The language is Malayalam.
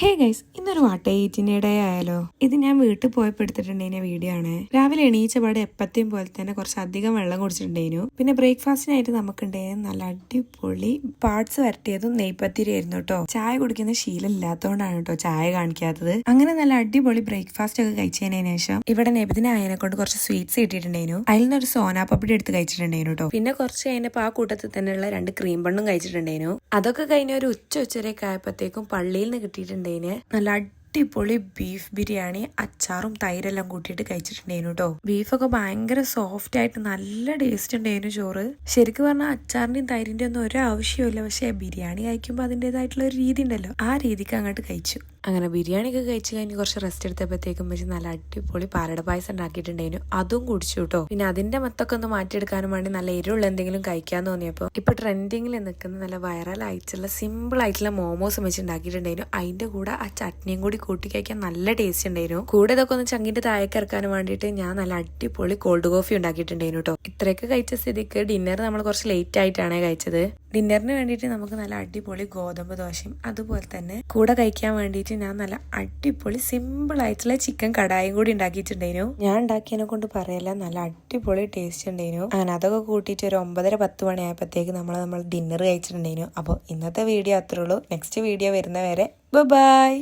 ഹേ ഗൈസ്, ഇന്നൊരു വാട്ടേറ്റിന്റെ ഡേ ആയാലോ. ഇത് ഞാൻ വീട്ടിൽ പോയപ്പോൾ എടുത്തിട്ടുണ്ടെങ്കിൽ വീഡിയോ ആണ്. രാവിലെ എണീച്ച പാടെ എപ്പത്തെയും പോലെ തന്നെ കുറച്ച് അധികം വെള്ളം കുടിച്ചിട്ടുണ്ടായിരുന്നു. പിന്നെ ബ്രേക്ക്ഫാസ്റ്റിനായിട്ട് നമുക്കുണ്ടായിരുന്നു നല്ല അടിപൊളി പാർട്സ് വരട്ടിയതും നെയ്പത്തിരി ആയിരുന്നു കേട്ടോ. ചായ കുടിക്കുന്ന ശീലം ഇല്ലാത്തതുകൊണ്ടാണ് കേട്ടോ ചായ കാണിക്കാത്തത്. അങ്ങനെ നല്ല അടിപൊളി ബ്രേക്ക്ഫാസ്റ്റ് ഒക്കെ കഴിച്ചതിന് ശേഷം ഇവിടെ നബിദിനെ ആയതിനെ കൊണ്ട് കുറച്ച് സ്വീറ്റ്സ് കിട്ടിയിട്ടുണ്ടായിരുന്നു. അതിൽ നിന്നൊരു സോനാപ്പപ്പടി എടുത്ത് കഴിച്ചിട്ടുണ്ടായിരുന്നു കേട്ടോ. പിന്നെ കുറച്ച് കഴിഞ്ഞപ്പോൾ ആ കൂട്ടത്തിൽ തന്നെയുള്ള 2 ക്രീം ബണ്ണും കഴിച്ചിട്ടുണ്ടായിരുന്നു. അതൊക്കെ കഴിഞ്ഞ ഒരു ഉച്ചയൊക്കെ ആയപ്പോഴത്തേക്കും പള്ളിയിൽ നിന്ന് കിട്ടിയിട്ടുണ്ടായിരുന്നു നല്ല അടിപൊളി ബീഫ് ബിരിയാണി അച്ചാറും തൈരെല്ലാം കൂട്ടിയിട്ട് കഴിച്ചിട്ടുണ്ടായിരുന്നു കേട്ടോ. ബീഫൊക്കെ ഭയങ്കര സോഫ്റ്റ് ആയിട്ട് നല്ല ടേസ്റ്റ് ഉണ്ടായിരുന്നു ചോറ്. ശരിക്കും പറഞ്ഞാൽ അച്ചാറിന്റെയും തൈരിന്റെ ഒന്നും ഒരു ആവശ്യമില്ല, പക്ഷെ ബിരിയാണി കഴിക്കുമ്പോൾ അതിൻ്റെതായിട്ടുള്ള ഒരു രീതി ഉണ്ടല്ലോ, ആ രീതിക്ക് അങ്ങോട്ട് കഴിച്ചു. അങ്ങനെ ബിരിയാണി ഒക്കെ കഴിച്ചു കഴിഞ്ഞ് കുറച്ച് റെസ്റ്റ് എടുത്തപ്പോഴത്തേക്കും വെച്ച് നല്ല അടിപൊളി പാലട പായസം ഉണ്ടാക്കിയിട്ടുണ്ടായിരുന്നു. അതും കുടിച്ചു കേട്ടോ. പിന്നെ അതിന്റെ മത്തൊക്കെ ഒന്ന് മാറ്റിയെടുക്കാനും വേണ്ടി നല്ല എരിവുള്ള എന്തെങ്കിലും കഴിക്കാൻ തോന്നിയപ്പോൾ ഇപ്പൊ ട്രെൻഡിങ്ങിൽ നിൽക്കുന്ന നല്ല വൈറൽ ആയിട്ടുള്ള സിമ്പിൾ ആയിട്ടുള്ള മോമോസ് വെച്ച് ഉണ്ടാക്കിയിട്ടുണ്ടായിരുന്നു. അതിന്റെ കൂടെ ആ ചട്നിയും കൂടി കൂട്ടി കഴിക്കാൻ നല്ല ടേസ്റ്റ് ഉണ്ടായിരുന്നു. കൂടെ ഇതൊക്കെ ഒന്ന് ചങ്ങിന്റെ താഴേക്ക് ഇറക്കാനും വേണ്ടിയിട്ട് ഞാൻ നല്ല അടിപൊളി കോൾഡ് കോഫി ഉണ്ടാക്കിയിട്ടുണ്ടായിരുന്നു കേട്ടോ. ഇത്രയൊക്കെ കഴിച്ച സ്ഥിതിക്ക് ഡിന്നർ നമ്മൾ കുറച്ച് ലേറ്റ് ആയിട്ടാണ് കഴിച്ചത്. ഡിന്നറിന് വേണ്ടിയിട്ട് നമുക്ക് നല്ല അടിപൊളി ഗോതമ്പ് ദോശയും അതുപോലെ തന്നെ കൂടെ കഴിക്കാൻ വേണ്ടിയിട്ട് ഞാൻ നല്ല അടിപൊളി സിമ്പിൾ ആയിട്ടുള്ള ചിക്കൻ കടായും കൂടി ഉണ്ടാക്കിയിട്ടുണ്ടായിരുന്നു. ഞാൻ ഉണ്ടാക്കിയതിനെ കൊണ്ട് പറയല്ല, നല്ല അടിപൊളി ടേസ്റ്റ് ഉണ്ടായിരുന്നു. അങ്ങനെ അതൊക്കെ കൂട്ടിയിട്ട് ഒരു 9:30-10 മണി ആയപ്പോഴത്തേക്ക് നമ്മൾ ഡിന്നർ കഴിച്ചിട്ടുണ്ടായിരുന്നു. അപ്പോൾ ഇന്നത്തെ വീഡിയോ അത്രേ ഉള്ളൂ. നെക്സ്റ്റ് വീഡിയോ വരുന്നവരെ ബൈ.